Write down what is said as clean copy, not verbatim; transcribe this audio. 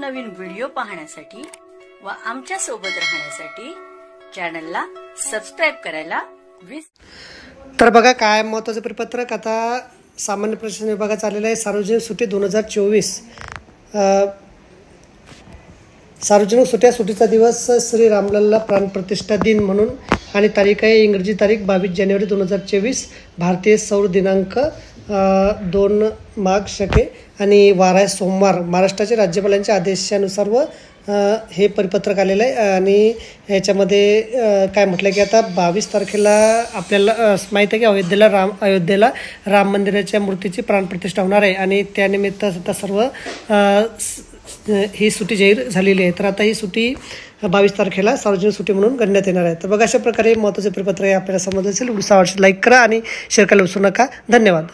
नवनवीन व्हिडिओ पाहण्यासाठी व आमच्या सोबत राहण्यासाठी चॅनलला सबस्क्राइब करायला तर बघा काय महत्त्वाचं परिपत्रक आता सामान्य प्रशासन विभागात आलेलं आहे। सार्वजनिक सुट्टी 2024 सार्वजनिक सुट्टीचा दिवस श्री रामलल्ला प्राणप्रतिष्ठा दिन म्हणून आणि तारीख आहे इंग्रजी तारीख 22 जानेवारी 2024 भारतीय सौर दिनांक 2 माघ शके आणि वार आहे सोमवार। महाराष्ट्राच्या राज्यपालांच्या आदेशानुसार व हे परिपत्रक आलेलं आहे आणि याच्यामध्ये काय म्हटलं की आता 22 तारखेला आपल्याला माहीत आहे की अयोध्येला राम मंदिराच्या मूर्तीची प्राणप्रतिष्ठा होणार आहे आणि त्यानिमित्त आता सर्व ही सुट्टी जाहीर झालेली आहे। तर आता ही सुट्टी 22 तारखेला सार्वजनिक सुट्टी म्हणून गणण्यात येणार आहे। तर बघा अशा प्रकारे महत्त्वाचे परिपत्रक आपल्याला समजलं असेल। व्हिडिओ आवडल्यास लाईक करा आणि शेअर करायला विसरू नका। धन्यवाद।